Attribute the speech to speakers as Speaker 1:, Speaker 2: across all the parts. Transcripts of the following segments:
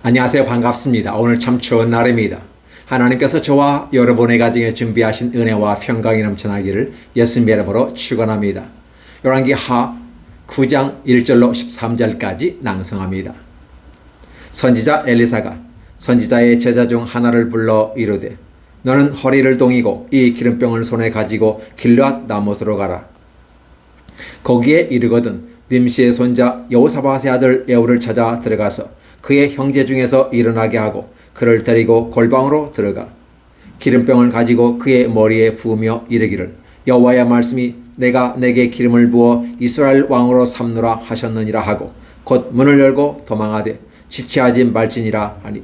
Speaker 1: 안녕하세요. 반갑습니다. 오늘 참 좋은 날입니다. 하나님께서 저와 여러분의 가정에 준비하신 은혜와 평강이 넘쳐나기를 예수님의 이름으로 축원합니다. 열왕기하 9장 1절로 13절까지 낭송합니다. 선지자 엘리사가 선지자의 제자 중 하나를 불러 이르되 너는 허리를 동이고 이 기름병을 손에 가지고 길르앗 나못으로 가라. 거기에 이르거든 님시의 손자 여호사밧의 아들 에후를 찾아 들어가서 그의 형제 중에서 일어나게 하고 그를 데리고 골방으로 들어가 기름병을 가지고 그의 머리에 부으며 이르기를 여호와의 말씀이 내가 내게 기름을 부어 이스라엘 왕으로 삼노라 하셨느니라 하고 곧 문을 열고 도망하되 지체하지 말지니라 하니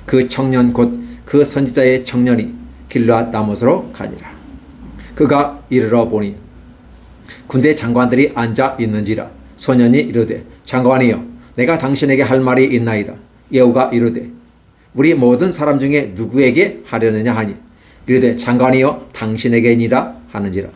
Speaker 1: 그 청년 곧 그 선지자의 청년이 길르앗 나못으로 가니라. 그가 이르러 보니 군대 장관들이 앉아 있는지라. 소년이 이르되 장관이여 내가 당신에게 할 말이 있나이다. 예후가 이르되 우리 모든 사람 중에 누구에게 하려느냐 하니 이르되 장관이여 당신에게니이다 하는지라.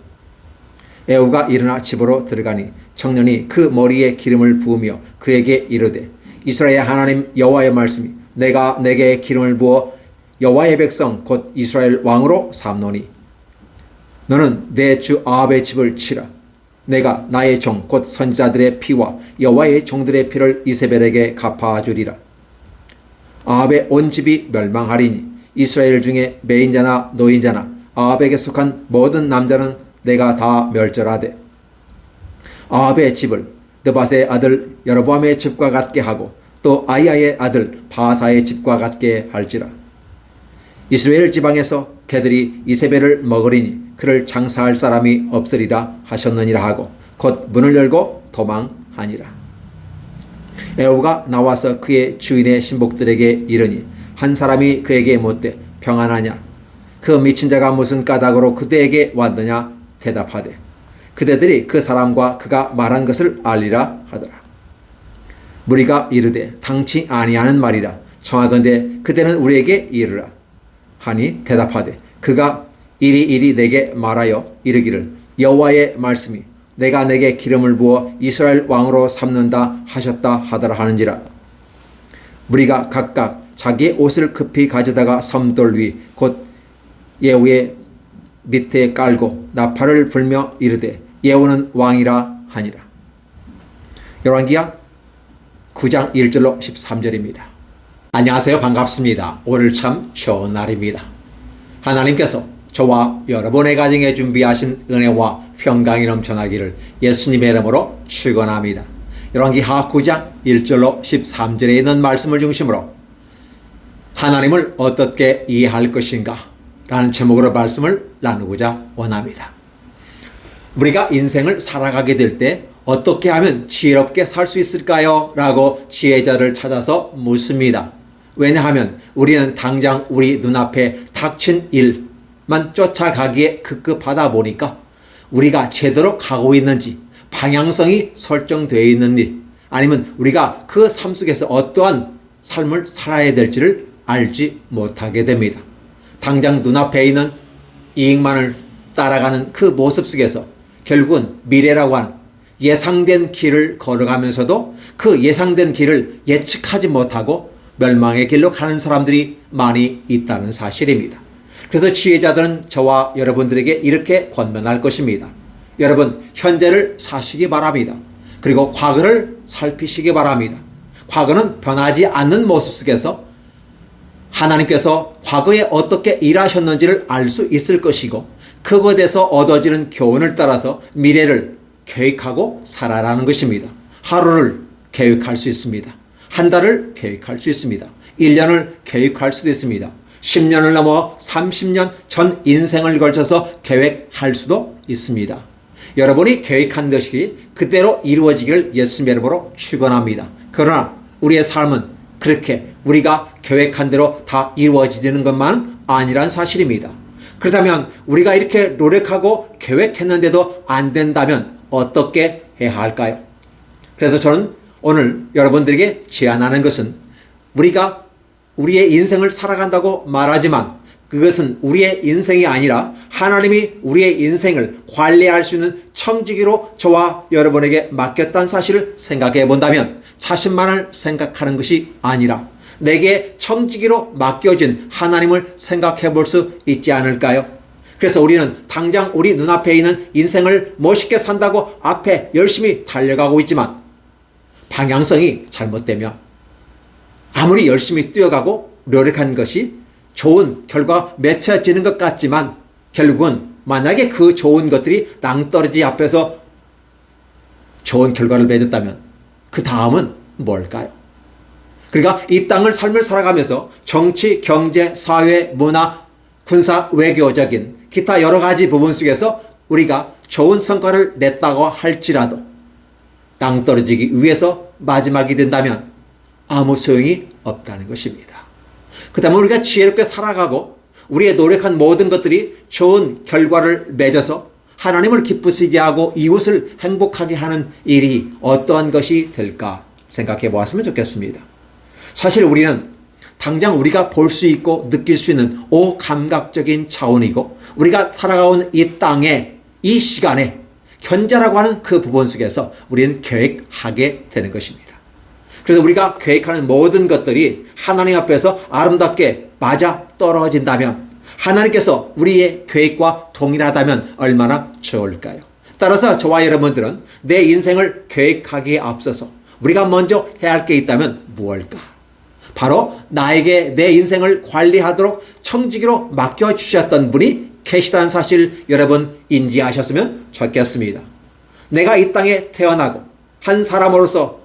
Speaker 1: 예후가 일어나 집으로 들어가니 청년이 그 머리에 기름을 부으며 그에게 이르되 이스라엘 하나님 여호와의 말씀이 내가 내게 기름을 부어 여호와의 백성 곧 이스라엘 왕으로 삼노니 너는 내 주 아합의 집을 치라. 내가 나의 종 곧 선지자들의 피와 여호와의 종들의 피를 이세벨에게 갚아주리라. 아합의 온 집이 멸망하리니 이스라엘 중에 매인자나 노인자나 아합에게 속한 모든 남자는 내가 다 멸절하되 아합의 집을 느밧의 아들 여로보암의 집과 같게 하고 또 아이야의 아들 바하사의 집과 같게 할지라. 이스라엘 지방에서 개들이 이세벨을 먹으리니 그를 장사할 사람이 없으리라 하셨느니라 하고 곧 문을 열고 도망하니라. 에후가 나와서 그의 주인의 신복들에게 이르니 한 사람이 그에게 묻되 평안하냐 그 미친 자가 무슨 까닭으로 그대에게 왔느냐 대답하되 그대들이 그 사람과 그가 말한 것을 알리라 하더라. 무리가 이르되 당치 아니하는 말이라. 청하건대 그대는 우리에게 이르라 하니 대답하되 그가 이리 내게 말하여 이르기를 여호와의 말씀이 내가 내게 기름을 부어 이스라엘 왕으로 삼는다 하셨다 하더라 하는지라. 무리가 각각 자기의 옷을 급히 가져다가 섬돌 위 곧 예후의 밑에 깔고 나팔을 불며 이르되 예후는 왕이라 하니라. 열왕기하 9장 1절로 13절입니다. 안녕하세요. 반갑습니다. 오늘 참 좋은 날입니다. 하나님께서 저와 여러분의 가정에 준비하신 은혜와 평강이 넘쳐나기를 예수님의 이름으로 축원합니다. 열왕기하 9장 1절로 13절에 있는 말씀을 중심으로 하나님을 어떻게 이해할 것인가 라는 제목으로 말씀을 나누고자 원합니다. 우리가 인생을 살아가게 될 때 어떻게 하면 지혜롭게 살 수 있을까요? 라고 지혜자를 찾아서 묻습니다. 왜냐하면 우리는 당장 우리 눈앞에 닥친 일만 쫓아가기에 급급하다 보니까 우리가 제대로 가고 있는지 방향성이 설정되어 있는지 아니면 우리가 그 삶 속에서 어떠한 삶을 살아야 될지를 알지 못하게 됩니다. 당장 눈앞에 있는 이익만을 따라가는 그 모습 속에서 결국은 미래라고 하는 예상된 길을 걸어가면서도 그 예상된 길을 예측하지 못하고 멸망의 길로 가는 사람들이 많이 있다는 사실입니다. 그래서 지혜자들은 저와 여러분들에게 이렇게 권면할 것입니다. 여러분, 현재를 사시기 바랍니다. 그리고 과거를 살피시기 바랍니다. 과거는 변하지 않는 모습 속에서 하나님께서 과거에 어떻게 일하셨는지를 알 수 있을 것이고 그것에 대해서 얻어지는 교훈을 따라서 미래를 계획하고 살아라는 것입니다. 하루를 계획할 수 있습니다. 한 달을 계획할 수 있습니다. 1년을 계획할 수도 있습니다. 10년을 넘어 30년 전 인생을 걸쳐서 계획할 수도 있습니다. 여러분이 계획한 것이 그대로 이루어지기를 예수님의 이름으로 축원합니다. 그러나 우리의 삶은 그렇게 우리가 계획한 대로 다 이루어지는 것만 아니란 사실입니다. 그렇다면 우리가 이렇게 노력하고 계획했는데도 안 된다면 어떻게 해야 할까요? 그래서 저는 오늘 여러분들에게 제안하는 것은 우리가 우리의 인생을 살아간다고 말하지만 그것은 우리의 인생이 아니라 하나님이 우리의 인생을 관리할 수 있는 청지기로 저와 여러분에게 맡겼다는 사실을 생각해 본다면 자신만을 생각하는 것이 아니라 내게 청지기로 맡겨진 하나님을 생각해 볼 수 있지 않을까요? 그래서 우리는 당장 우리 눈앞에 있는 인생을 멋있게 산다고 앞에 열심히 달려가고 있지만 방향성이 잘못되면 아무리 열심히 뛰어가고 노력한 것이 좋은 결과가 맺혀지는 것 같지만 결국은 만약에 그 좋은 것들이 낭떠러지 앞에서 좋은 결과를 맺었다면 그 다음은 뭘까요? 그러니까 이 땅을 삶을 살아가면서 정치, 경제, 사회, 문화, 군사, 외교적인 기타 여러 가지 부분 속에서 우리가 좋은 성과를 냈다고 할지라도 낭떠러지기 위해서 마지막이 된다면 아무 소용이 없다는 것입니다. 그 다음에 우리가 지혜롭게 살아가고 우리의 노력한 모든 것들이 좋은 결과를 맺어서 하나님을 기쁘시게 하고 이웃을 행복하게 하는 일이 어떠한 것이 될까 생각해 보았으면 좋겠습니다. 사실 우리는 당장 우리가 볼 수 있고 느낄 수 있는 오감각적인 차원이고 우리가 살아가온 이 땅에 이 시간에 현재라고 하는 그 부분 속에서 우리는 계획하게 되는 것입니다. 그래서 우리가 계획하는 모든 것들이 하나님 앞에서 아름답게 맞아 떨어진다면 하나님께서 우리의 계획과 동일하다면 얼마나 좋을까요? 따라서 저와 여러분들은 내 인생을 계획하기에 앞서서 우리가 먼저 해야 할 게 있다면 무엇일까? 바로 나에게 내 인생을 관리하도록 청지기로 맡겨주셨던 분이 계시다는 사실 여러분 인지하셨으면 좋겠습니다. 내가 이 땅에 태어나고 한 사람으로서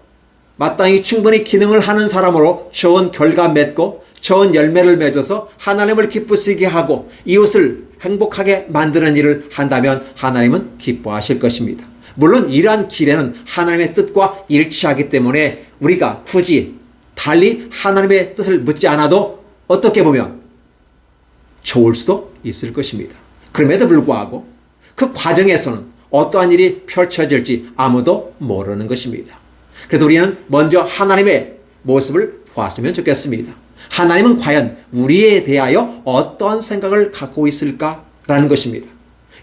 Speaker 1: 마땅히 충분히 기능을 하는 사람으로 좋은 결과 맺고 좋은 열매를 맺어서 하나님을 기쁘시게 하고 이웃을 행복하게 만드는 일을 한다면 하나님은 기뻐하실 것입니다. 물론 이러한 길에는 하나님의 뜻과 일치하기 때문에 우리가 굳이 달리 하나님의 뜻을 묻지 않아도 어떻게 보면 좋을 수도 있을 것입니다. 그럼에도 불구하고 그 과정에서는 어떠한 일이 펼쳐질지 아무도 모르는 것입니다. 그래서 우리는 먼저 하나님의 모습을 보았으면 좋겠습니다. 하나님은 과연 우리에 대하여 어떠한 생각을 갖고 있을까라는 것입니다.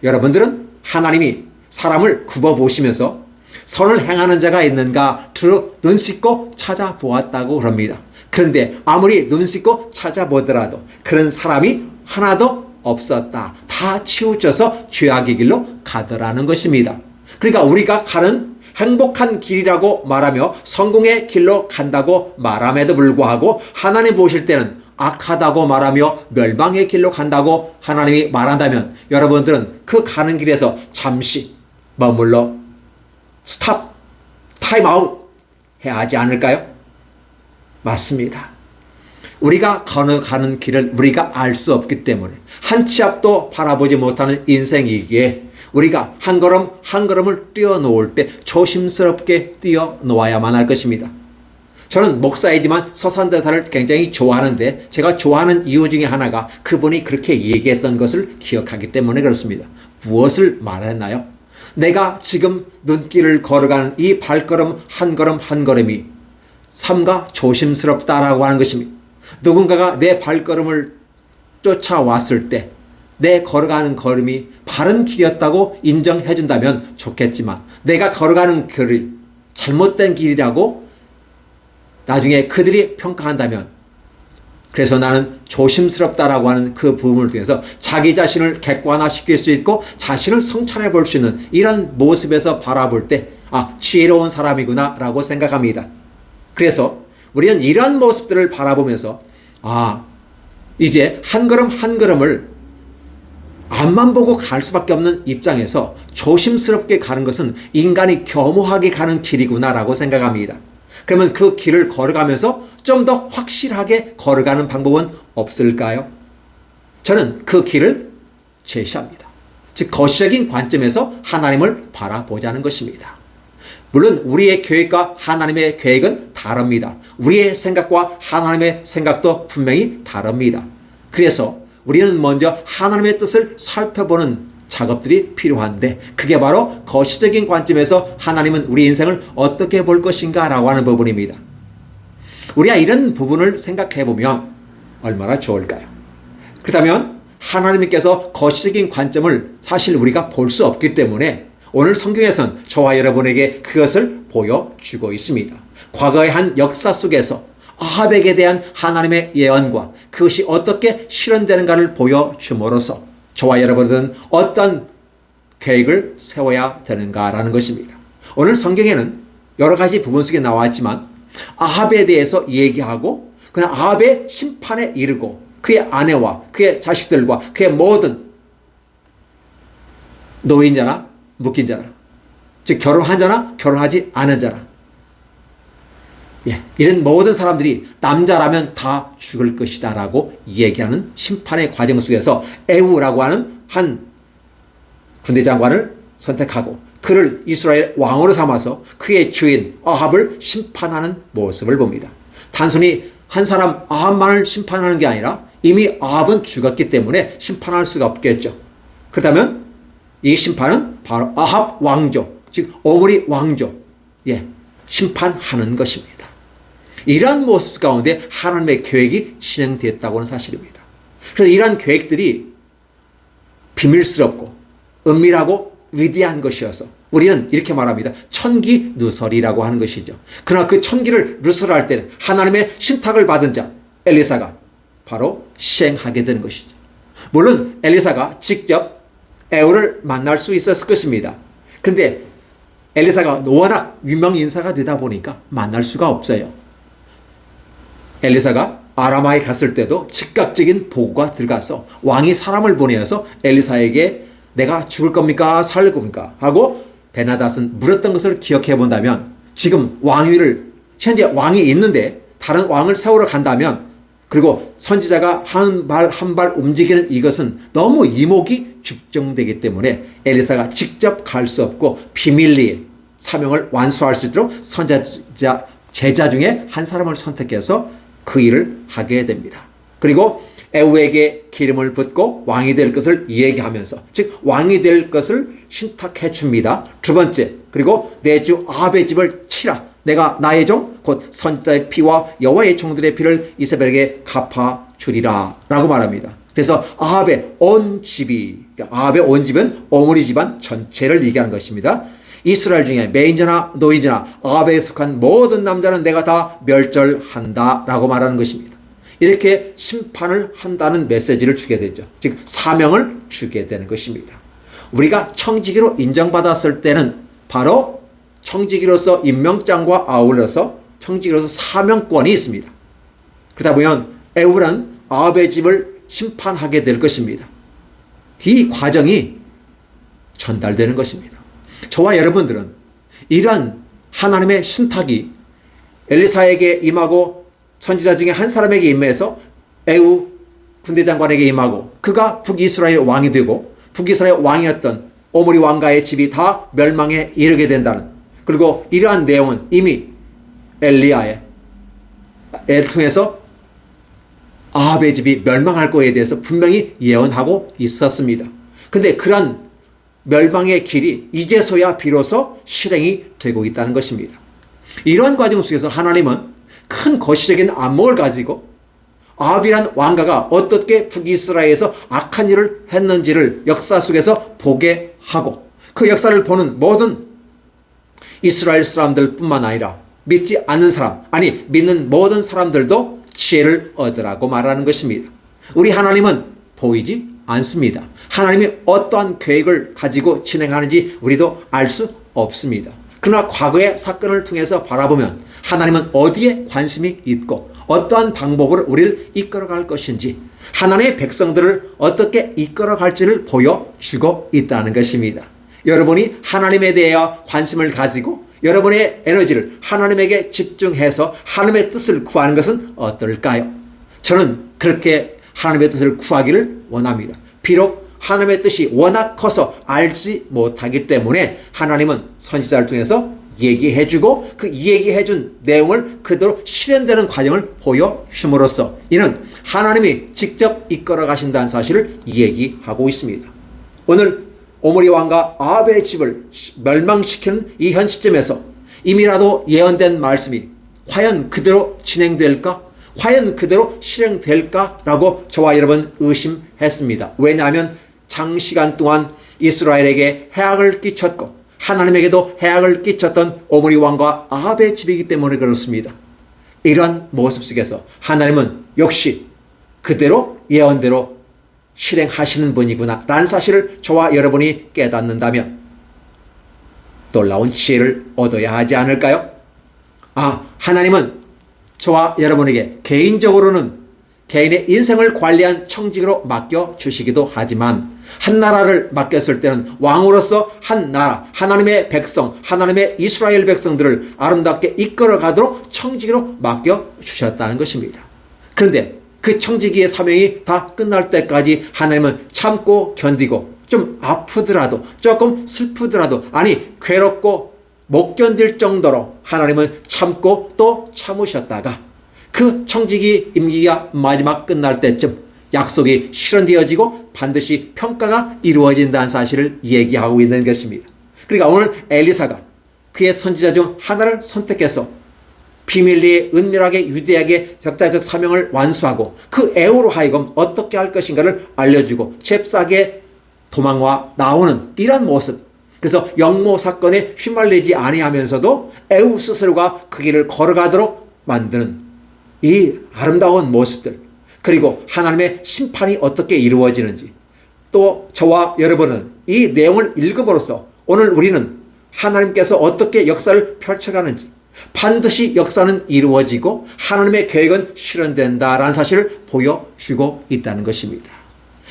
Speaker 1: 여러분들은 하나님이 사람을 굽어보시면서 선을 행하는 자가 있는가 두루 눈 씻고 찾아보았다고 그럽니다. 그런데 아무리 눈 씻고 찾아보더라도 그런 사람이 하나도 없었다. 다 치우쳐서 죄악의 길로 가더라는 것입니다. 그러니까 우리가 가는 행복한 길이라고 말하며 성공의 길로 간다고 말함에도 불구하고 하나님 보실 때는 악하다고 말하며 멸망의 길로 간다고 하나님이 말한다면 여러분들은 그 가는 길에서 잠시 머물러 스탑, 타임 아웃 해야 하지 않을까요? 맞습니다. 우리가 걸어가는 길을 우리가 알 수 없기 때문에 한 치 앞도 바라보지 못하는 인생이기에 우리가 한 걸음 한 걸음을 뛰어놓을 때 조심스럽게 뛰어놓아야만 할 것입니다. 저는 목사이지만 서산대사를 굉장히 좋아하는데 제가 좋아하는 이유 중에 하나가 그분이 그렇게 얘기했던 것을 기억하기 때문에 그렇습니다. 무엇을 말했나요? 내가 지금 눈길을 걸어가는 이 발걸음 한 걸음 한 걸음이 삼가 조심스럽다라고 하는 것입니다. 누군가가 내 발걸음을 쫓아왔을 때 내 걸어가는 걸음이 바른 길이었다고 인정해 준다면 좋겠지만 내가 걸어가는 길이 잘못된 길이라고 나중에 그들이 평가한다면 그래서 나는 조심스럽다라고 하는 그 부분을 통해서 자기 자신을 객관화시킬 수 있고 자신을 성찰해 볼 수 있는 이런 모습에서 바라볼 때 지혜로운 사람이구나 라고 생각합니다. 그래서 우리는 이런 모습들을 바라보면서 이제 한 걸음 한 걸음을 앞만 보고 갈 수밖에 없는 입장에서 조심스럽게 가는 것은 인간이 겸허하게 가는 길이구나라고 생각합니다. 그러면 그 길을 걸어가면서 좀 더 확실하게 걸어가는 방법은 없을까요? 저는 그 길을 제시합니다. 즉 거시적인 관점에서 하나님을 바라보자는 것입니다. 물론 우리의 계획과 하나님의 계획은 다릅니다. 우리의 생각과 하나님의 생각도 분명히 다릅니다. 그래서 우리는 먼저 하나님의 뜻을 살펴보는 작업들이 필요한데 그게 바로 거시적인 관점에서 하나님은 우리 인생을 어떻게 볼 것인가 라고 하는 부분입니다. 우리가 이런 부분을 생각해 보면 얼마나 좋을까요? 그렇다면 하나님께서 거시적인 관점을 사실 우리가 볼 수 없기 때문에 오늘 성경에서는 저와 여러분에게 그것을 보여주고 있습니다. 과거의 한 역사 속에서 아합에게 대한 하나님의 예언과 그것이 어떻게 실현되는가를 보여줌으로써 저와 여러분은 어떤 계획을 세워야 되는가라는 것입니다. 오늘 성경에는 여러 가지 부분 속에 나와 있지만 아합에 대해서 얘기하고 그냥 아합의 심판에 이르고 그의 아내와 그의 자식들과 그의 모든 노인자나 묶인 자나 즉 결혼한 자나 결혼하지 않은 자나 이런 모든 사람들이 남자라면 다 죽을 것이다 라고 얘기하는 심판의 과정 속에서 에후라고 하는 한 군대 장관을 선택하고 그를 이스라엘 왕으로 삼아서 그의 주인 아합을 심판하는 모습을 봅니다. 단순히 한 사람 아합만을 심판하는 게 아니라 이미 아합은 죽었기 때문에 심판할 수가 없겠죠. 그렇다면 이 심판은 바로 아합 왕족, 즉 오므리 왕족 심판하는 것입니다. 이러한 모습 가운데 하나님의 계획이 진행됐다고 하는 사실입니다. 그래서 이러한 계획들이 비밀스럽고 은밀하고 위대한 것이어서 우리는 이렇게 말합니다. 천기 누설이라고 하는 것이죠. 그러나 그 천기를 누설할 때는 하나님의 신탁을 받은 자 엘리사가 바로 시행하게 되는 것이죠. 물론 엘리사가 직접 에후를 만날 수 있었을 것입니다. 그런데 엘리사가 워낙 유명 인사가 되다 보니까 만날 수가 없어요. 엘리사가 아라마에 갔을 때도 즉각적인 보고가 들어가서 왕이 사람을 보내어서 엘리사에게 내가 죽을 겁니까? 살 겁니까? 하고 베나닷은 물었던 것을 기억해 본다면 지금 왕위를 현재 왕이 있는데 다른 왕을 세우러 간다면 그리고 선지자가 한 발 움직이는 이것은 너무 이목이 집중되기 때문에 엘리사가 직접 갈 수 없고 비밀리에 사명을 완수할 수 있도록 선지자 제자 중에 한 사람을 선택해서 그 일을 하게 됩니다. 그리고 에후에게 기름을 붓고 왕이 될 것을 얘기하면서 즉 왕이 될 것을 신탁해 줍니다. 두 번째, 그리고 내 주 아합의 집을 치라. 내가 나의 종 곧 선지자의 피와 여호와의 종들의 피를 이세벨에게 갚아 주리라 라고 말합니다. 그래서 아합의 온 집이, 아합의 온 집은 오므리 집안 전체를 얘기하는 것입니다. 이스라엘 중에 매인자나 노인자나 아합에 속한 모든 남자는 내가 다 멸절한다 라고 말하는 것입니다. 이렇게 심판을 한다는 메시지를 주게 되죠. 즉 사명을 주게 되는 것입니다. 우리가 청지기로 인정받았을 때는 바로 청지기로서 임명장과 아울러서 청지기로서 사명권이 있습니다. 그러다 보면 에후는 아합의 집을 심판하게 될 것입니다. 이 과정이 전달되는 것입니다. 저와 여러분들은 이러한 하나님의 신탁이 엘리사에게 임하고 선지자 중에 한 사람에게 임해서 에후 군대 장관에게 임하고 그가 북이스라엘 왕이 되고 북이스라엘 왕이었던 오므리 왕가의 집이 다 멸망에 이르게 된다는, 그리고 이러한 내용은 이미 엘리야의 애를 통해서 아합의 집이 멸망할 거에 대해서 분명히 예언하고 있었습니다. 근데 그러한 멸망의 길이 이제서야 비로소 실행이 되고 있다는 것입니다. 이러한 과정 속에서 하나님은 큰 거시적인 안목을 가지고 아합이란 왕가가 어떻게 북이스라엘에서 악한 일을 했는지를 역사 속에서 보게 하고 그 역사를 보는 모든 이스라엘 사람들 뿐만 아니라 믿지 않는 사람, 아니 믿는 모든 사람들도 지혜를 얻으라고 말하는 것입니다. 우리 하나님은 보이지 않습니다. 하나님이 어떠한 계획을 가지고 진행하는지 우리도 알 수 없습니다. 그러나 과거의 사건을 통해서 바라보면 하나님은 어디에 관심이 있고 어떠한 방법으로 우리를 이끌어갈 것인지, 하나님의 백성들을 어떻게 이끌어갈지를 보여주고 있다는 것입니다. 여러분이 하나님에 대하여 관심을 가지고 여러분의 에너지를 하나님에게 집중해서 하나님의 뜻을 구하는 것은 어떨까요? 저는 그렇게 하나님의 뜻을 구하기를 원합니다. 비록 하나님의 뜻이 워낙 커서 알지 못하기 때문에 하나님은 선지자를 통해서 얘기해주고 그 얘기해준 내용을 그대로 실현되는 과정을 보여줌으로써 이는 하나님이 직접 이끌어 가신다는 사실을 얘기하고 있습니다. 오늘 오므리 왕과 아합의 집을 멸망시키는 이 현 시점에서 이미라도 예언된 말씀이 과연 그대로 진행될까? 과연 그대로 실행될까라고 저와 여러분 의심했습니다. 왜냐하면 장시간 동안 이스라엘에게 해악을 끼쳤고 하나님에게도 해악을 끼쳤던 오므리 왕과 아합의 집이기 때문에 그렇습니다. 이러한 모습 속에서 하나님은 역시 그대로 예언대로 실행하시는 분이구나 라는 사실을 저와 여러분이 깨닫는다면 놀라운 지혜를 얻어야 하지 않을까요? 하나님은 저와 여러분에게 개인적으로는 개인의 인생을 관리한 청직으로 맡겨주시기도 하지만 한 나라를 맡겼을 때는 왕으로서 한 나라, 하나님의 백성, 하나님의 이스라엘 백성들을 아름답게 이끌어가도록 청직으로 맡겨주셨다는 것입니다. 그런데 그 청지기의 사명이 다 끝날 때까지 하나님은 참고 견디고 좀 아프더라도 조금 슬프더라도 괴롭고 못 견딜 정도로 하나님은 참고 또 참으셨다가 그 청지기 임기가 마지막 끝날 때쯤 약속이 실현되어지고 반드시 평가가 이루어진다는 사실을 얘기하고 있는 것입니다. 그러니까 오늘 엘리사가 그의 선지자 중 하나를 선택해서 비밀리에 은밀하게 유대하게 역사적 사명을 완수하고 그 애우로 하여금 어떻게 할 것인가를 알려주고 잽싸게 도망와 나오는 이런 모습. 그래서 영모 사건에 휘말리지 아니하면서도 애우 스스로가 그 길을 걸어가도록 만드는 이 아름다운 모습들, 그리고 하나님의 심판이 어떻게 이루어지는지, 또 저와 여러분은 이 내용을 읽음으로써 오늘 우리는 하나님께서 어떻게 역사를 펼쳐가는지, 반드시 역사는 이루어지고 하나님의 계획은 실현된다라는 사실을 보여주고 있다는 것입니다.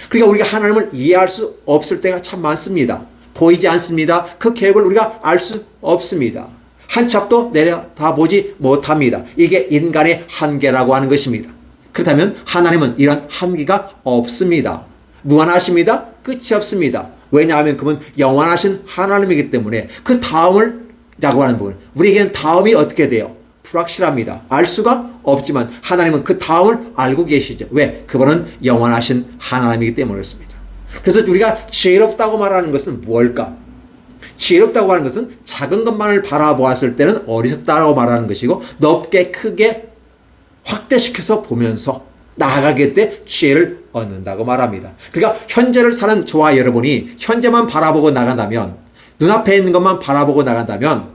Speaker 1: 그러니까 우리가 하나님을 이해할 수 없을 때가 참 많습니다. 보이지 않습니다. 그 계획을 우리가 알 수 없습니다. 한 찹도 내려다보지 못합니다. 이게 인간의 한계라고 하는 것입니다. 그렇다면 하나님은 이런 한계가 없습니다. 무한하십니다. 끝이 없습니다. 왜냐하면 그분 영원하신 하나님이기 때문에 그 다음을 라고 하는 부분, 우리에게는 다음이 어떻게 돼요? 불확실합니다. 알 수가 없지만 하나님은 그 다음을 알고 계시죠. 왜? 그분은 영원하신 하나님이기 때문에 그렇습니다. 그래서 우리가 지혜롭다고 말하는 것은 무엇일까? 지혜롭다고 하는 것은 작은 것만을 바라보았을 때는 어리석다고 말하는 것이고, 넓게 크게 확대시켜서 보면서 나아가게 때 지혜를 얻는다고 말합니다. 그러니까 현재를 사는 저와 여러분이 현재만 바라보고 나간다면, 눈앞에 있는 것만 바라보고 나간다면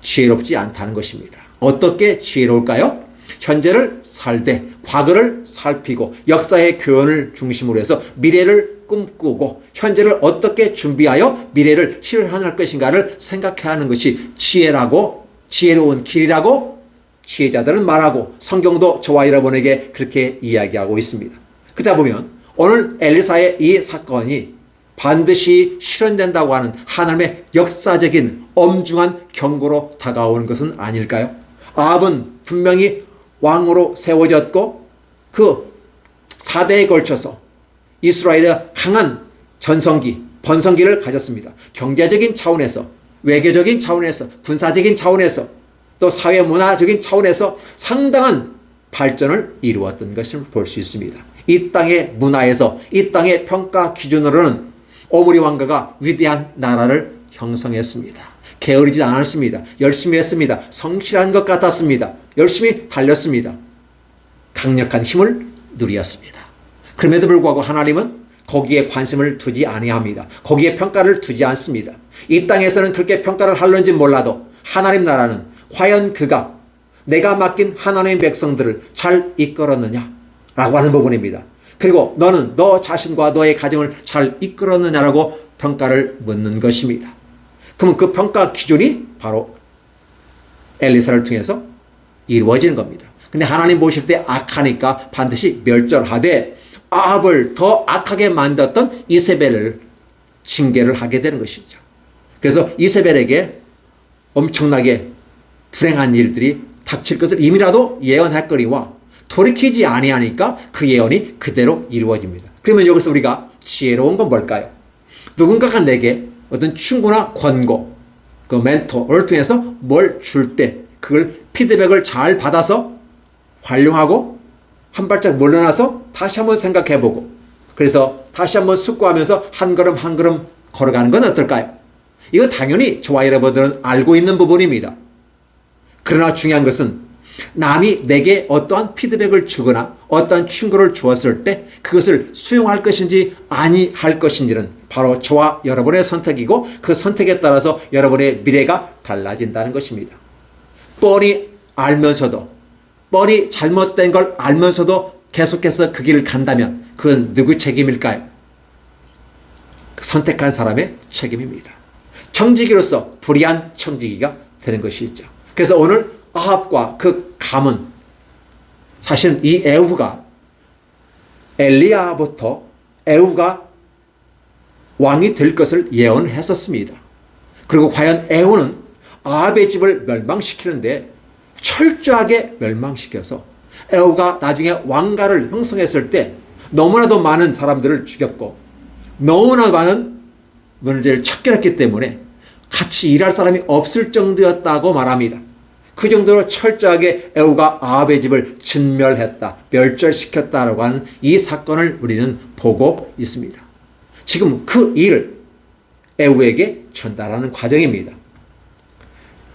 Speaker 1: 지혜롭지 않다는 것입니다. 어떻게 지혜로울까요? 현재를 살되 과거를 살피고 역사의 교훈을 중심으로 해서 미래를 꿈꾸고 현재를 어떻게 준비하여 미래를 실현할 것인가를 생각해야 하는 것이 지혜로운 길이라고 지혜자들은 말하고, 성경도 저와 여러분에게 그렇게 이야기하고 있습니다. 그러다 보면 오늘 엘리사의 이 사건이 반드시 실현된다고 하는 하나님의 역사적인 엄중한 경고로 다가오는 것은 아닐까요? 아합은 분명히 왕으로 세워졌고 그 4대에 걸쳐서 이스라엘의 강한 전성기, 번성기를 가졌습니다. 경제적인 차원에서, 외교적인 차원에서, 군사적인 차원에서, 또 사회 문화적인 차원에서 상당한 발전을 이루었던 것을 볼 수 있습니다. 이 땅의 문화에서, 이 땅의 평가 기준으로는 오므리 왕가가 위대한 나라를 형성했습니다. 게으르지 않았습니다. 열심히 했습니다. 성실한 것 같았습니다. 열심히 달렸습니다. 강력한 힘을 누렸습니다. 그럼에도 불구하고 하나님은 거기에 관심을 두지 아니합니다. 거기에 평가를 두지 않습니다. 이 땅에서는 그렇게 평가를 하는지 몰라도 하나님 나라는 과연 그가 내가 맡긴 하나님의 백성들을 잘 이끌었느냐 라고 하는 부분입니다. 그리고 너는 너 자신과 너의 가정을 잘 이끌었느냐라고 평가를 묻는 것입니다. 그러면 그 평가 기준이 바로 엘리사를 통해서 이루어지는 겁니다. 근데 하나님 보실 때 악하니까 반드시 멸절하되 아합을 더 악하게 만들었던 이세벨을 징계를 하게 되는 것이죠. 그래서 이세벨에게 엄청나게 불행한 일들이 닥칠 것을 이미라도 예언했거니와 돌이키지 아니하니까 그 예언이 그대로 이루어집니다. 그러면 여기서 우리가 지혜로운 건 뭘까요? 누군가가 내게 어떤 충고나 권고, 그 멘토를 통해서 뭘 줄 때 그걸 피드백을 잘 받아서 활용하고 한 발짝 물러나서 다시 한번 생각해보고, 그래서 다시 한번 숙고하면서 한 걸음 한 걸음 걸어가는 건 어떨까요? 이거 당연히 저와 여러분들은 알고 있는 부분입니다. 그러나 중요한 것은 남이 내게 어떠한 피드백을 주거나 어떠한 충고를 주었을 때 그것을 수용할 것인지 아니할 것인지는 바로 저와 여러분의 선택이고 그 선택에 따라서 여러분의 미래가 달라진다는 것입니다. 뻔히 알면서도, 뻔히 잘못된 걸 알면서도 계속해서 그 길을 간다면 그건 누구 책임일까요? 선택한 사람의 책임입니다. 청지기로서 불의한 청지기가 되는 것이죠. 그래서 오늘 아합과 그 가문, 사실은 이 에후가 엘리야부터 에후가 왕이 될 것을 예언했었습니다. 그리고 과연 에후는 아합의 집을 멸망시키는데 철저하게 멸망시켜서 에후가 나중에 왕가를 형성했을 때 너무나도 많은 사람들을 죽였고 너무나 많은 문제를 척결했기 때문에 같이 일할 사람이 없을 정도였다고 말합니다. 그 정도로 철저하게 에후가 아합의 집을 진멸했다, 멸절시켰다라고 하는 이 사건을 우리는 보고 있습니다. 지금 그 일을 에후에게 전달하는 과정입니다.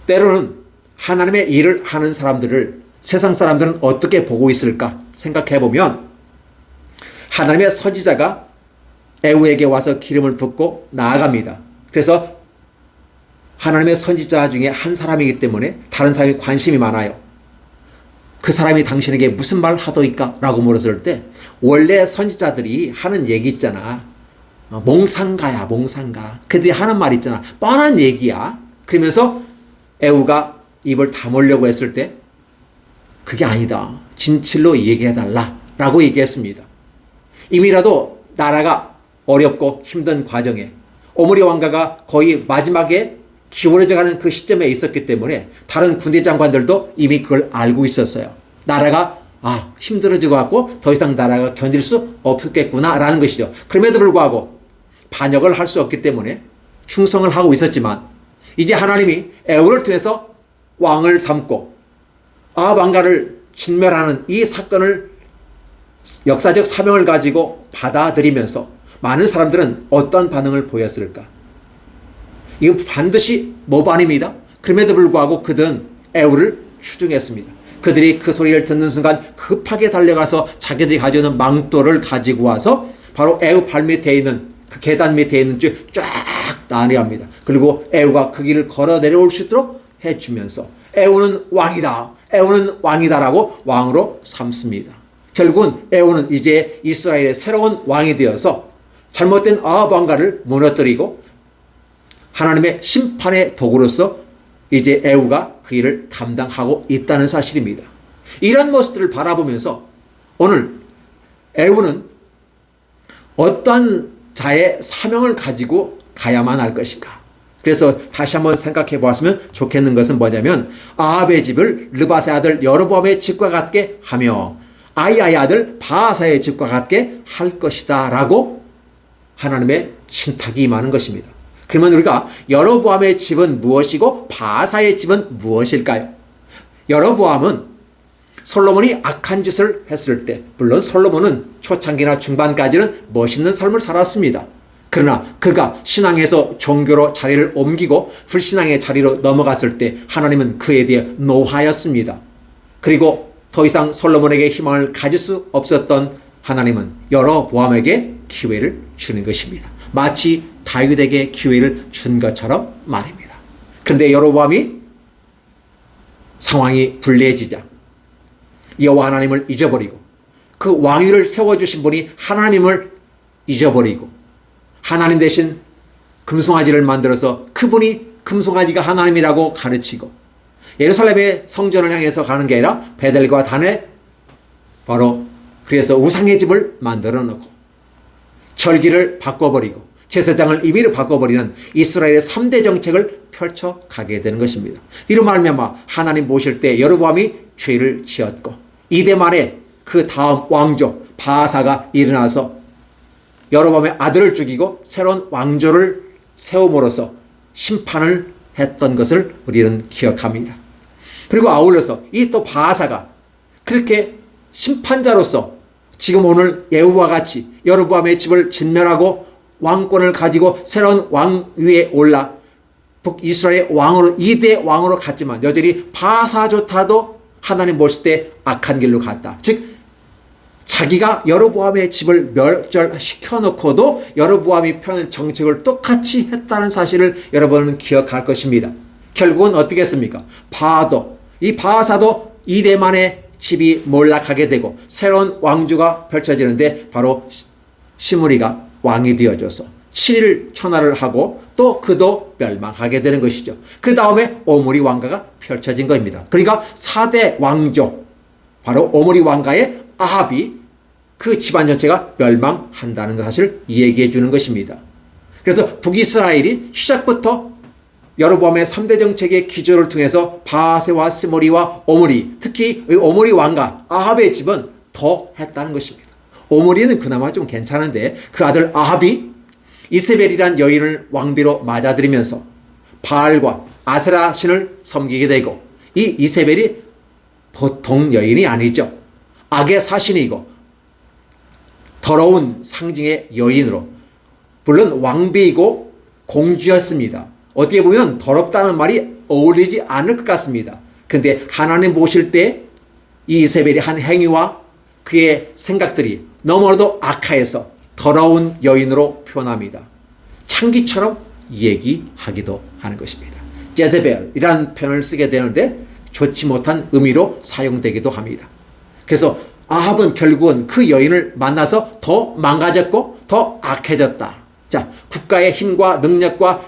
Speaker 1: 때로는 하나님의 일을 하는 사람들을 세상 사람들은 어떻게 보고 있을까 생각해 보면 하나님의 선지자가 에후에게 와서 기름을 붓고 나아갑니다. 그래서 하나님의 선지자 중에 한 사람이기 때문에 다른 사람이 관심이 많아요. 그 사람이 당신에게 무슨 말 하더이까? 라고 물었을 때 원래 선지자들이 하는 얘기 있잖아. 몽상가야 몽상가. 그들이 하는 말 있잖아. 뻔한 얘기야. 그러면서 에후가 입을 다물려고 했을 때 그게 아니다. 진실로 얘기해달라 라고 얘기했습니다. 이미라도 나라가 어렵고 힘든 과정에 오므리 왕가가 거의 마지막에 기울어져가는 그 시점에 있었기 때문에 다른 군대 장관들도 이미 그걸 알고 있었어요. 나라가 힘들어지고 갖고 더 이상 나라가 견딜 수 없겠구나라는 것이죠. 그럼에도 불구하고 반역을 할 수 없기 때문에 충성을 하고 있었지만 이제 하나님이 에후를 통해서 왕을 삼고 아합 왕가를 진멸하는 이 사건을 역사적 사명을 가지고 받아들이면서 많은 사람들은 어떤 반응을 보였을까? 이건 반드시 모반입니다. 그럼에도 불구하고 그들은 에후를 추종했습니다. 그들이 그 소리를 듣는 순간 급하게 달려가서 자기들이 가져오는 망토를 가지고 와서 바로 에후 발 밑에 있는 그 계단 밑에 있는 쭉 쫙 나뉘합니다. 그리고 에후가 그 길을 걸어 내려올 수 있도록 해주면서 에후는 왕이다, 에후는 왕이다라고 왕으로 삼습니다. 결국은 에후는 이제 이스라엘의 새로운 왕이 되어서 잘못된 아합 왕가를 무너뜨리고 하나님의 심판의 도구로서 이제 에후가 그 일을 감당하고 있다는 사실입니다. 이런 모습들을 바라보면서 오늘 에후는 어떠한 자의 사명을 가지고 가야만 할 것인가. 그래서 다시 한번 생각해 보았으면 좋겠는 것은 뭐냐면 아합의 집을 르밧의 아들 여로보암의 집과 같게 하며 아히야의 아들 바하사의 집과 같게 할 것이다 라고 하나님의 신탁이 임하는 것입니다. 그러면 우리가 여로보암의 집은 무엇이고 바하사의 집은 무엇일까요? 여로보암은 솔로몬이 악한 짓을 했을 때, 물론 솔로몬은 초창기나 중반까지는 멋있는 삶을 살았습니다. 그러나 그가 신앙에서 종교로 자리를 옮기고 불신앙의 자리로 넘어갔을 때 하나님은 그에 대해 노하였습니다. 그리고 더 이상 솔로몬에게 희망을 가질 수 없었던 하나님은 여로보암에게 기회를 주는 것입니다. 마치 다윗에게 기회를 준 것처럼 말입니다. 그런데 여로보암이 상황이 불리해지자 여호와 하나님을 잊어버리고 그 왕위를 세워주신 분이 하나님을 잊어버리고 하나님 대신 금송아지를 만들어서 그분이 금송아지가 하나님이라고 가르치고 예루살렘의 성전을 향해서 가는 게 아니라 베델과 단에 바로 그래서 우상의 집을 만들어 놓고 절기를 바꿔버리고 제사장을 임의로 바꿔버리는 이스라엘의 3대 정책을 펼쳐가게 되는 것입니다. 이로 말미암아 하나님 모실 때 여로보암이 죄를 지었고 이대 만에 그 다음 왕조 바하사가 일어나서 여로보암의 아들을 죽이고 새로운 왕조를 세움으로써 심판을 했던 것을 우리는 기억합니다. 그리고 아울러서 이 또 바하사가 그렇게 심판자로서 지금 오늘 예후와 같이 여로보암의 집을 진멸하고 왕권을 가지고 새로운 왕위에 올라 북이스라엘 왕으로 2대 왕으로 갔지만 여전히 바하사조차도 하나님 보실 때 악한 길로 갔다. 즉 자기가 여로보암의 집을 멸절시켜 놓고도 여로보암이 펴는 정책을 똑같이 했다는 사실을 여러분은 기억할 것입니다. 결국은 어떻게 했습니까? 이 바하사도 이대 만에 집이 몰락하게 되고 새로운 왕조가 펼쳐지는데 바로 시므리가 왕이 되어줘서 7일 천하를 하고 또 그도 멸망하게 되는 것이죠. 그 다음에 오므리 왕가가 펼쳐진 겁니다. 그러니까 4대 왕조, 바로 오므리 왕가의 아합이 그 집안 전체가 멸망한다는 사실을 얘기해 주는 것입니다. 그래서 북이스라엘이 시작부터 여로보암의 3대 정책의 기조를 통해서 바하세와 스모리와 오므리, 특히 오므리 왕가 아합의 집은 더 했다는 것입니다. 오므리는 그나마 좀 괜찮은데 그 아들 아합이 이세벨이란 여인을 왕비로 맞아들이면서 바알과 아세라 신을 섬기게 되고, 이 이세벨이 보통 여인이 아니죠. 악의 사신이고 더러운 상징의 여인으로, 물론 왕비이고 공주였습니다. 어떻게 보면 더럽다는 말이 어울리지 않을 것 같습니다. 근데 하나님 보실 때 이 이세벨이 한 행위와 그의 생각들이 너무나도 악하여서 더러운 여인으로 표현합니다. 창기처럼 얘기하기도 하는 것입니다. 제제벨이라는 표현을 쓰게 되는데 좋지 못한 의미로 사용되기도 합니다. 그래서 아합은 결국은 그 여인을 만나서 더 망가졌고 더 악해졌다. 자, 국가의 힘과 능력과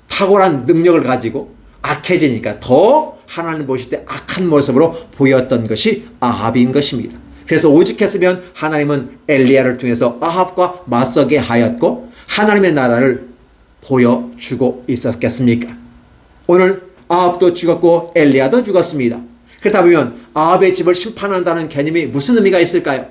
Speaker 1: 탁월한 능력을 가지고 악해지니까 더 하나님 보실 때 악한 모습으로 보였던 것이 아합인 것입니다. 그래서 오직했으면 하나님은 엘리야를 통해서 아합과 맞서게 하였고 하나님의 나라를 보여주고 있었겠습니까? 오늘 아합도 죽었고 엘리야도 죽었습니다. 그렇다 보면 아합의 집을 심판한다는 개념이 무슨 의미가 있을까요?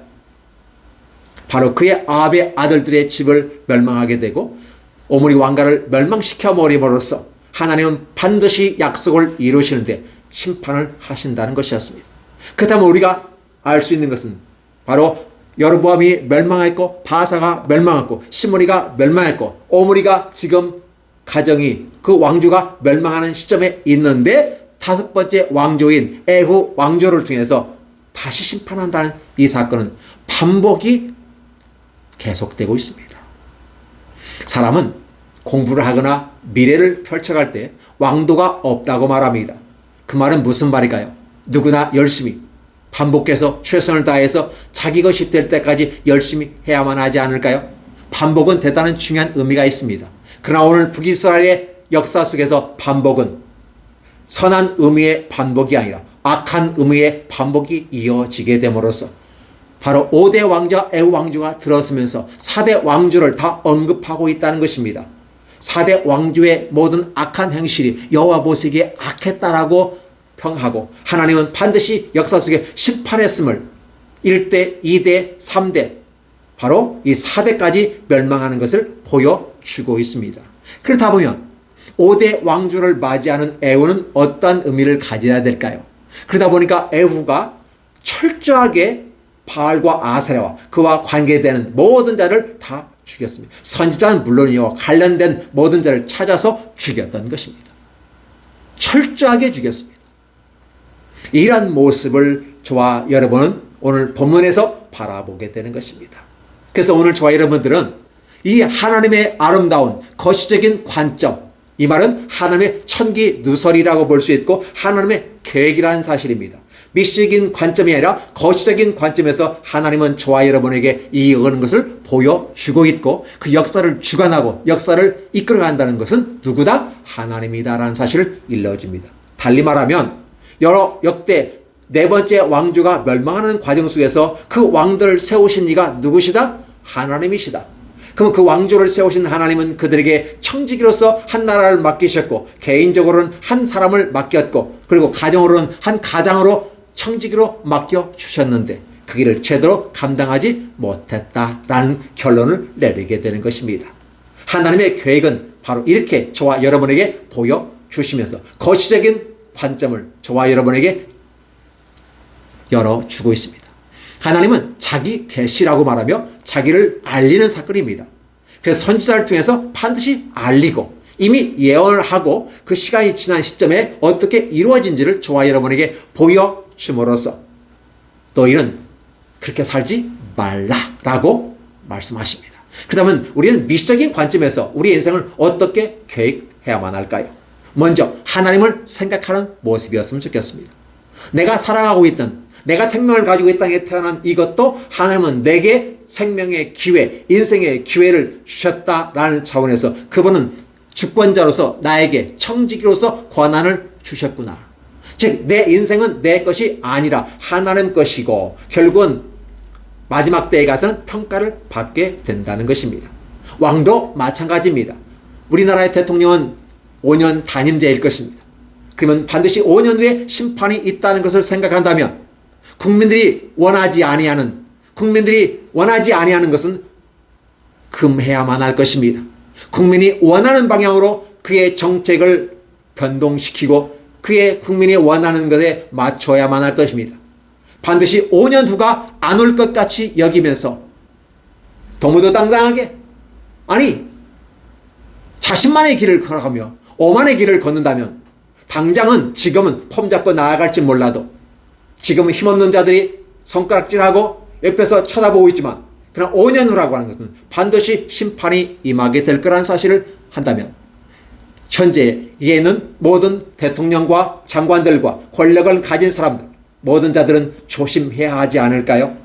Speaker 1: 바로 그의 아합의 아들들의 집을 멸망하게 되고 오므리 왕가를 멸망시켜 버림으로써 하나님은 반드시 약속을 이루시는데 심판을 하신다는 것이었습니다. 그렇다면 우리가 알 수 있는 것은 바로 여로보암이 멸망했고 바하사가 멸망했고 시므리가 멸망했고 오므리가 지금 가정이 그 왕조가 멸망하는 시점에 있는데 다섯 번째 왕조인 에후 왕조를 통해서 다시 심판한다는 이 사건은 반복이 계속되고 있습니다. 사람은 공부를 하거나 미래를 펼쳐갈 때 왕도가 없다고 말합니다. 그 말은 무슨 말일까요? 누구나 열심히 반복해서 최선을 다해서 자기 것이 될 때까지 열심히 해야만 하지 않을까요? 반복은 대단한 중요한 의미가 있습니다. 그러나 오늘 북이스라엘의 역사 속에서 반복은 선한 의미의 반복이 아니라 악한 의미의 반복이 이어지게 됨으로써 바로 5대 왕자 에후 왕조가 들어서면서 4대 왕조를 다 언급하고 있다는 것입니다. 4대 왕조의 모든 악한 행실이 여호와 보시기에 악했다라고 평하고 하나님은 반드시 역사 속에 심판했음을 1대, 2대, 3대 바로 이 4대까지 멸망하는 것을 보여주고 있습니다. 그렇다 보면 5대 왕조를 맞이하는 에후는 어떤 의미를 가져야 될까요? 그러다 보니까 에후가 철저하게 바알과 아세라와 그와 관계되는 모든 자를 다 죽였습니다. 선지자는 물론이요 관련된 모든 자를 찾아서 죽였던 것입니다. 철저하게 죽였습니다. 이러한 모습을 저와 여러분은 오늘 본문에서 바라보게 되는 것입니다. 그래서 오늘 저와 여러분들은 이 하나님의 아름다운 거시적인 관점, 이 말은 하나님의 천기 누설이라고 볼 수 있고 하나님의 계획이라는 사실입니다. 미시적인 관점이 아니라 거시적인 관점에서 하나님은 저와 여러분에게 이어가는 것을 보여주고 있고 그 역사를 주관하고 역사를 이끌어간다는 것은 누구다? 하나님이다라는 사실을 일러줍니다. 달리 말하면 여러 역대 네 번째 왕조가 멸망하는 과정 속에서 그 왕들을 세우신 이가 누구시다? 하나님이시다. 그럼 그 왕조를 세우신 하나님은 그들에게 청지기로서 한 나라를 맡기셨고 개인적으로는 한 사람을 맡겼고 그리고 가정으로는 한 가장으로 청지기로 맡겨주셨는데 그 일을 제대로 감당하지 못했다라는 결론을 내리게 되는 것입니다. 하나님의 계획은 바로 이렇게 저와 여러분에게 보여주시면서 거시적인 관점을 저와 여러분에게 열어주고 있습니다. 하나님은 자기 계시라고 말하며 자기를 알리는 사건입니다. 그래서 선지자를 통해서 반드시 알리고 이미 예언을 하고 그 시간이 지난 시점에 어떻게 이루어진지를 저와 여러분에게 보여줌으로써 너희는 그렇게 살지 말라라고 말씀하십니다. 그렇다면 우리는 미시적인 관점에서 우리 인생을 어떻게 계획해야만 할까요? 먼저 하나님을 생각하는 모습이었으면 좋겠습니다. 내가 살아가고 있던, 내가 생명을 가지고 이 땅에 태어난 이것도 하나님은 내게 생명의 기회, 인생의 기회를 주셨다라는 차원에서 그분은 주권자로서 나에게 청지기로서 권한을 주셨구나. 즉 내 인생은 내 것이 아니라 하나님 것이고 결국은 마지막 때에 가서는 평가를 받게 된다는 것입니다. 왕도 마찬가지입니다. 우리나라의 대통령은 5년 단임제일 것입니다. 그러면 반드시 5년 후에 심판이 있다는 것을 생각한다면 국민들이 원하지 아니하는 것은 금해야만 할 것입니다. 국민이 원하는 방향으로 그의 정책을 변동시키고 그의 국민이 원하는 것에 맞춰야만 할 것입니다. 반드시 5년 후가 안 올 것 같이 여기면서 도무도당당하게 아니 자신만의 길을 걸어가며 오만의 길을 걷는다면 당장은 지금은 폼 잡고 나아갈지 몰라도 지금은 힘없는 자들이 손가락질하고 옆에서 쳐다보고 있지만 그러나 5년 후라고 하는 것은 반드시 심판이 임하게 될 거라는 사실을 한다면 현재에는 모든 대통령과 장관들과 권력을 가진 사람들 모든 자들은 조심해야 하지 않을까요?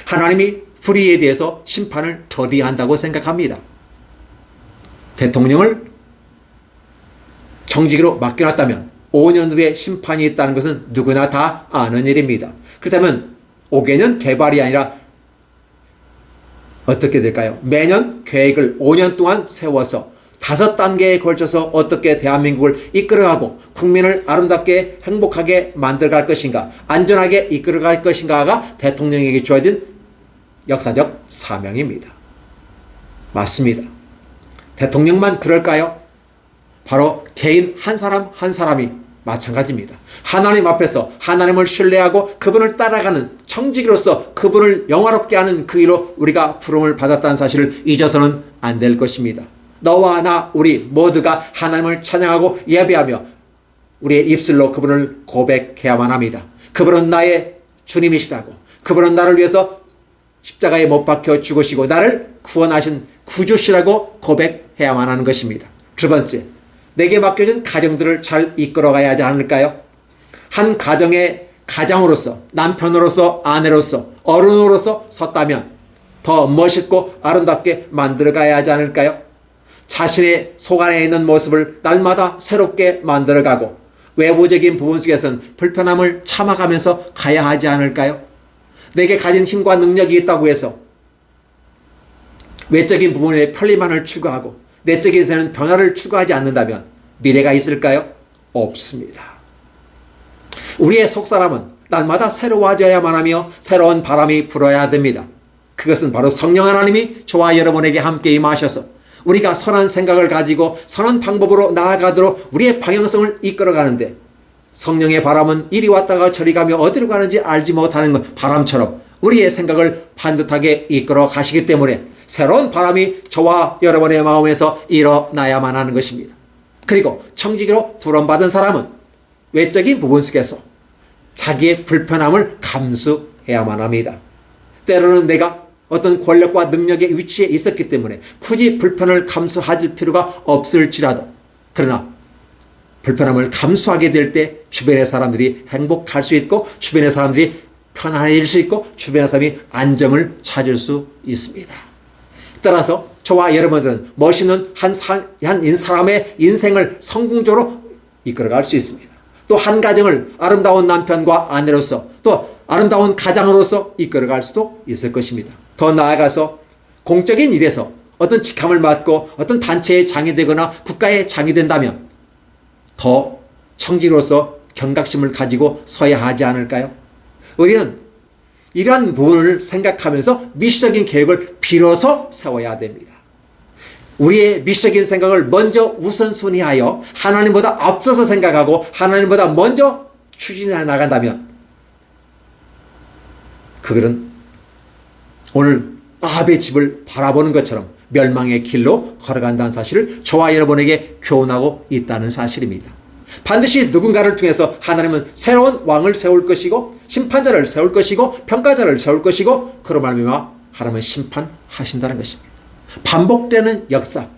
Speaker 1: 하나님이 불의에 대해서 심판을 더디한다고 생각합니다. 대통령을 정직으로 맡겨놨다면 5년 후에 심판이 있다는 것은 누구나 다 아는 일입니다. 그렇다면 5개년 개발이 아니라 어떻게 될까요? 매년 계획을 5년 동안 세워서 5단계에 걸쳐서 어떻게 대한민국을 이끌어가고 국민을 아름답게 행복하게 만들어갈 것인가, 안전하게 이끌어갈 것인가가 대통령에게 주어진 역사적 사명입니다. 맞습니다. 대통령만 그럴까요? 바로 개인 한 사람 한 사람이 마찬가지입니다. 하나님 앞에서 하나님을 신뢰하고 그분을 따라가는 청지기로서 그분을 영화롭게 하는 그 일로 우리가 부름을 받았다는 사실을 잊어서는 안 될 것입니다. 너와 나 우리 모두가 하나님을 찬양하고 예배하며 우리의 입술로 그분을 고백해야만 합니다. 그분은 나의 주님이시다고, 그분은 나를 위해서 십자가에 못 박혀 죽으시고 나를 구원하신 구주시라고 고백해야만 하는 것입니다. 두 번째, 내게 맡겨진 가정들을 잘 이끌어가야 하지 않을까요? 한 가정의 가장으로서, 남편으로서, 아내로서, 어른으로서 섰다면 더 멋있고 아름답게 만들어가야 하지 않을까요? 자신의 속 안에 있는 모습을 날마다 새롭게 만들어가고 외부적인 부분 속에서는 불편함을 참아가면서 가야 하지 않을까요? 내게 가진 힘과 능력이 있다고 해서 외적인 부분에 편리만을 추구하고 내적인 데서는 변화를 추구하지 않는다면 미래가 있을까요? 없습니다. 우리의 속사람은 날마다 새로워져야만 하며 새로운 바람이 불어야 됩니다. 그것은 바로 성령 하나님이 저와 여러분에게 함께 임하셔서 우리가 선한 생각을 가지고 선한 방법으로 나아가도록 우리의 방향성을 이끌어가는데 성령의 바람은 이리 왔다가 저리 가며 어디로 가는지 알지 못하는 것 바람처럼 우리의 생각을 반듯하게 이끌어 가시기 때문에 새로운 바람이 저와 여러분의 마음에서 일어나야만 하는 것입니다. 그리고 청지기로 부름받은 사람은 외적인 부분 속에서 자기의 불편함을 감수해야만 합니다. 때로는 내가 어떤 권력과 능력의 위치에 있었기 때문에 굳이 불편을 감수할 필요가 없을지라도 그러나 불편함을 감수하게 될 때 주변의 사람들이 행복할 수 있고 주변의 사람들이 편안해질 수 있고 주변의 사람이 안정을 찾을 수 있습니다. 따라서 저와 여러분들은 멋있는 한 사람의 인생을 성공적으로 이끌어갈 수 있습니다. 또 한 가정을 아름다운 남편과 아내로서 또 아름다운 가장으로서 이끌어갈 수도 있을 것입니다. 더 나아가서 공적인 일에서 어떤 직함을 맡고 어떤 단체의 장이 되거나 국가의 장이 된다면 더 청지로서 경각심을 가지고 서야 하지 않을까요? 우리는 이러한 부분을 생각하면서 미시적인 계획을 빌어서 세워야 됩니다. 우리의 미시적인 생각을 먼저 우선순위하여 하나님보다 앞서서 생각하고 하나님보다 먼저 추진해 나간다면 그들은 오늘 아합의 집을 바라보는 것처럼 멸망의 길로 걸어간다는 사실을 저와 여러분에게 교훈하고 있다는 사실입니다. 반드시 누군가를 통해서 하나님은 새로운 왕을 세울 것이고 심판자를 세울 것이고 평가자를 세울 것이고 그로 말미암아 하나님은 심판하신다는 것입니다. 반복되는 역사,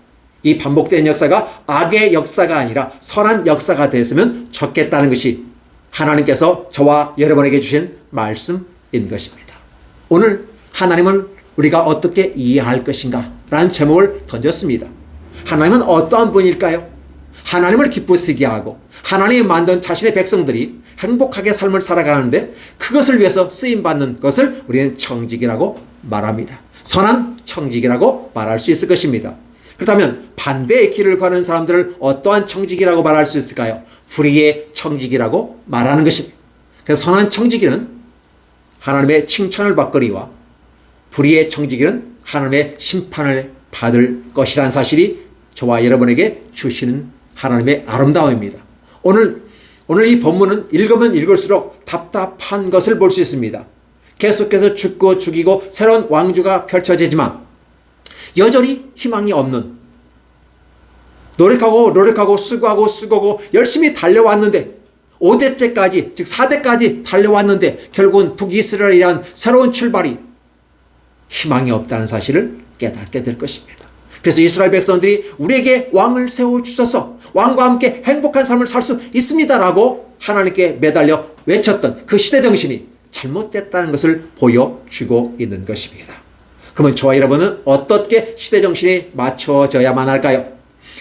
Speaker 1: 이 반복되는 역사가 악의 역사가 아니라 선한 역사가 되었으면 좋겠다는 것이 하나님께서 저와 여러분에게 주신 말씀인 것입니다. 오늘 하나님은 우리가 어떻게 이해할 것인가 라는 제목을 던졌습니다. 하나님은 어떠한 분일까요? 하나님을 기쁘시게 하고 하나님이 만든 자신의 백성들이 행복하게 삶을 살아가는데 그것을 위해서 쓰임받는 것을 우리는 청직이라고 말합니다. 선한 청직이라고 말할 수 있을 것입니다. 그렇다면 반대의 길을 가는 사람들을 어떠한 청직이라고 말할 수 있을까요? 불의의 청직이라고 말하는 것입니다. 그래서 선한 청지기는 하나님의 칭찬을 받거니와 불의의 청지기는 하나님의 심판을 받을 것이라는 사실이 저와 여러분에게 주시는 하나님의 아름다움입니다. 오늘 이 본문은 읽으면 읽을수록 답답한 것을 볼 수 있습니다. 계속해서 죽고 죽이고 새로운 왕조가 펼쳐지지만 여전히 희망이 없는, 노력하고 수고하고 열심히 달려왔는데 5대째까지 즉 4대까지 달려왔는데 결국은 북이스라엘이란 새로운 출발이 희망이 없다는 사실을 깨닫게 될 것입니다. 그래서 이스라엘 백성들이 우리에게 왕을 세워주셔서 왕과 함께 행복한 삶을 살 수 있습니다라고 하나님께 매달려 외쳤던 그 시대정신이 잘못됐다는 것을 보여주고 있는 것입니다. 그러면 저와 여러분은 어떻게 시대정신에 맞춰져야만 할까요?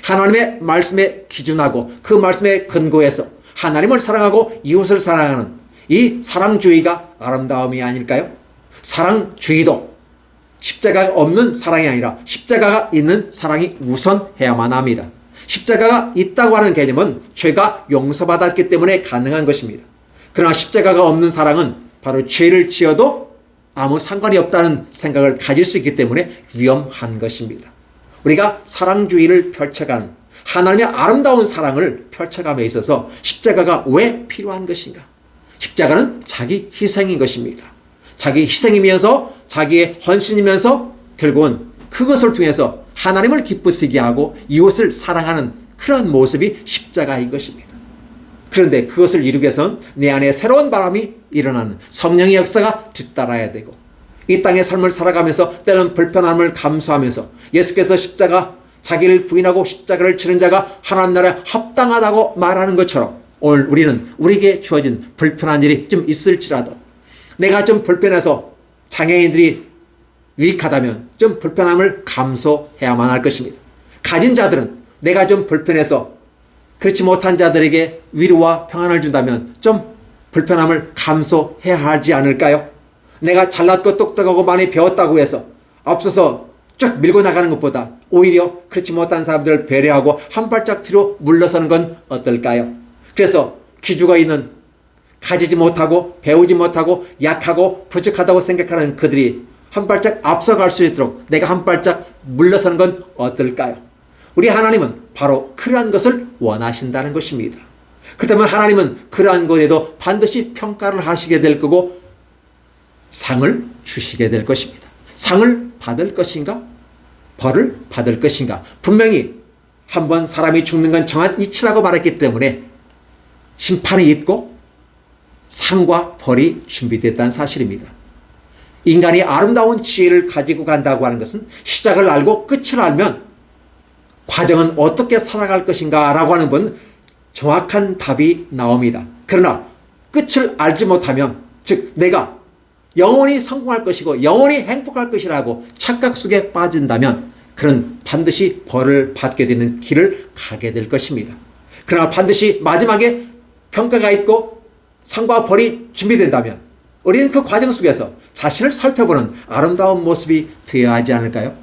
Speaker 1: 하나님의 말씀에 기준하고 그 말씀에 근거해서 하나님을 사랑하고 이웃을 사랑하는 이 사랑주의가 아름다움이 아닐까요? 사랑주의도 십자가가 없는 사랑이 아니라 십자가가 있는 사랑이 우선해야만 합니다. 십자가가 있다고 하는 개념은 죄가 용서받았기 때문에 가능한 것입니다. 그러나 십자가가 없는 사랑은 바로 죄를 지어도 아무 상관이 없다는 생각을 가질 수 있기 때문에 위험한 것입니다. 우리가 사랑주의를 펼쳐가는 하나님의 아름다운 사랑을 펼쳐감에 있어서 십자가가 왜 필요한 것인가? 십자가는 자기 희생인 것입니다. 자기 희생이면서 자기의 헌신이면서 결국은 그것을 통해서 하나님을 기쁘시게 하고 이웃을 사랑하는 그런 모습이 십자가인 것입니다. 그런데 그것을 이루기 위해서는 내 안에 새로운 바람이 일어나는 성령의 역사가 뒤따라야 되고 이 땅의 삶을 살아가면서 때는 불편함을 감수하면서 예수께서 십자가 자기를 부인하고 십자가를 치는 자가 하나님 나라에 합당하다고 말하는 것처럼 오늘 우리는 우리에게 주어진 불편한 일이 좀 있을지라도 내가 좀 불편해서 장애인들이 유익하다면 좀 불편함을 감수해야만 할 것입니다. 가진 자들은 내가 좀 불편해서 그렇지 못한 자들에게 위로와 평안을 준다면 좀 불편함을 감수해야 하지 않을까요? 내가 잘났고 똑똑하고 많이 배웠다고 해서 앞서서 쭉 밀고 나가는 것보다 오히려 그렇지 못한 사람들을 배려하고 한 발짝 뒤로 물러서는 건 어떨까요? 그래서 기죽어 있는 가지지 못하고 배우지 못하고 약하고 부족하다고 생각하는 그들이 한 발짝 앞서갈 수 있도록 내가 한 발짝 물러서는 건 어떨까요? 우리 하나님은 바로 그러한 것을 원하신다는 것입니다. 그렇다면 하나님은 그러한 것에도 반드시 평가를 하시게 될 거고 상을 주시게 될 것입니다. 상을 받을 것인가? 벌을 받을 것인가? 분명히 한번 사람이 죽는 건 정한 이치라고 말했기 때문에 심판이 있고 상과 벌이 준비됐다는 사실입니다. 인간이 아름다운 지혜를 가지고 간다고 하는 것은 시작을 알고 끝을 알면 과정은 어떻게 살아갈 것인가 라고 하는 건 정확한 답이 나옵니다. 그러나 끝을 알지 못하면 즉 내가 영원히 성공할 것이고 영원히 행복할 것이라고 착각 속에 빠진다면 그는 반드시 벌을 받게 되는 길을 가게 될 것입니다. 그러나 반드시 마지막에 평가가 있고 상과 벌이 준비된다면 우리는 그 과정 속에서 자신을 살펴보는 아름다운 모습이 되어야 하지 않을까요?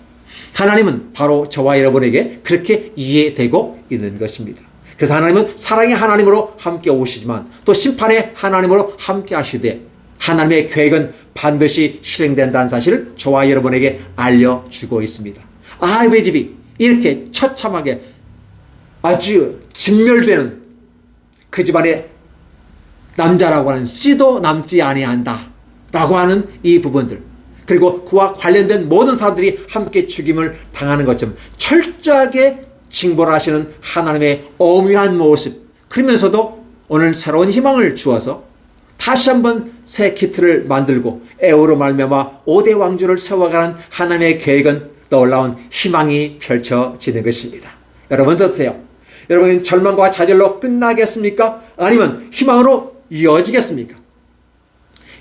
Speaker 1: 하나님은 바로 저와 여러분에게 그렇게 이해되고 있는 것입니다. 그래서 하나님은 사랑의 하나님으로 함께 오시지만 또 심판의 하나님으로 함께 하시되 하나님의 계획은 반드시 실행된다는 사실을 저와 여러분에게 알려주고 있습니다. 아합의 집이 이렇게 처참하게 아주 진멸되는 그 집안의 남자라고 하는 씨도 남지 아니한다 라고 하는 이 부분들, 그리고 그와 관련된 모든 사람들이 함께 죽임을 당하는 것처럼 철저하게 징벌을 하시는 하나님의 엄위한 모습, 그러면서도 오늘 새로운 희망을 주어서 다시 한번 새 기틀을 만들고 애호로 말미암아 5대 왕조를 세워가는 하나님의 계획은 놀라운 희망이 펼쳐지는 것입니다. 여러분 어떠세요? 여러분 절망과 좌절로 끝나겠습니까? 아니면 희망으로 이어지겠습니까?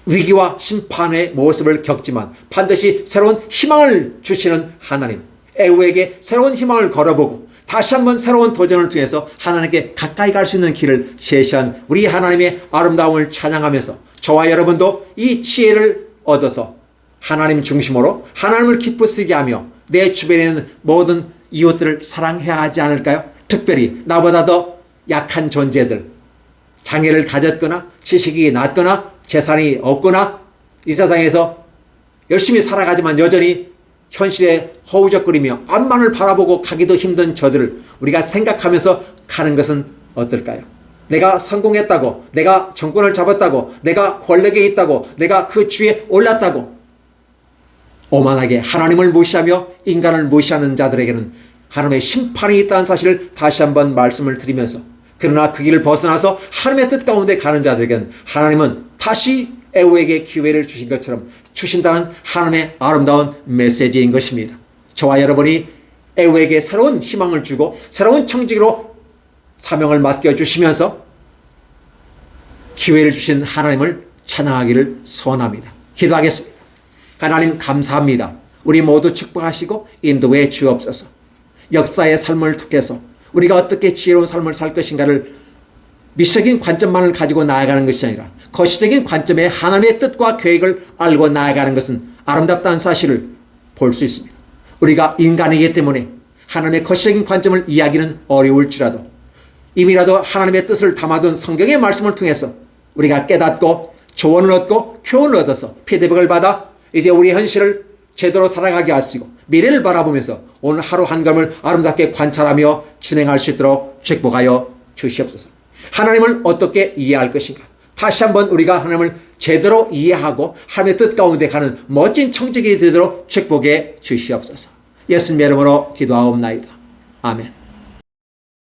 Speaker 1: 위기와 심판의 모습을 겪지만 반드시 새로운 희망을 주시는 하나님, 애후에게 새로운 희망을 걸어보고 다시 한번 새로운 도전을 통해서 하나님께 가까이 갈 수 있는 길을 제시한 우리 하나님의 아름다움을 찬양하면서 저와 여러분도 이 지혜를 얻어서 하나님 중심으로 하나님을 기쁘시게 하며 내 주변에 있는 모든 이웃들을 사랑해야 하지 않을까요? 특별히 나보다 더 약한 존재들, 장애를 가졌거나 지식이 낮거나 재산이 없거나 이 세상에서 열심히 살아가지만 여전히 현실에 허우적거리며 앞만을 바라보고 가기도 힘든 저들을 우리가 생각하면서 가는 것은 어떨까요? 내가 성공했다고, 내가 정권을 잡았다고, 내가 권력에 있다고, 내가 그 주위에 올랐다고 오만하게 하나님을 무시하며 인간을 무시하는 자들에게는 하나님의 심판이 있다는 사실을 다시 한번 말씀을 드리면서, 그러나 그 길을 벗어나서 하나님의 뜻 가운데 가는 자들에게는 하나님은 다시 애후에게 기회를 주신 것처럼 주신다는 하나님의 아름다운 메시지인 것입니다. 저와 여러분이 애후에게 새로운 희망을 주고 새로운 청직으로 사명을 맡겨주시면서 기회를 주신 하나님을 찬양하기를 소원합니다. 기도하겠습니다. 하나님 감사합니다. 우리 모두 축복하시고 인도해 주옵소서. 역사의 삶을 통해서 우리가 어떻게 지혜로운 삶을 살 것인가를 미시적인 관점만을 가지고 나아가는 것이 아니라 거시적인 관점의 하나님의 뜻과 계획을 알고 나아가는 것은 아름답다는 사실을 볼 수 있습니다. 우리가 인간이기 때문에 하나님의 거시적인 관점을 이야기는 어려울지라도 이미라도 하나님의 뜻을 담아둔 성경의 말씀을 통해서 우리가 깨닫고 조언을 얻고 교훈을 얻어서 피드백을 받아 이제 우리 현실을 제대로 살아가게 하시고 미래를 바라보면서 오늘 하루 한감을 아름답게 관찰하며 진행할 수 있도록 축복하여 주시옵소서. 하나님을 어떻게 이해할 것인가? 다시 한번 우리가 하나님을 제대로 이해하고 하나님의 뜻 가운데 가는 멋진 청직이 되도록 축복해 주시옵소서. 예수님의 이름으로 기도하옵나이다. 아멘.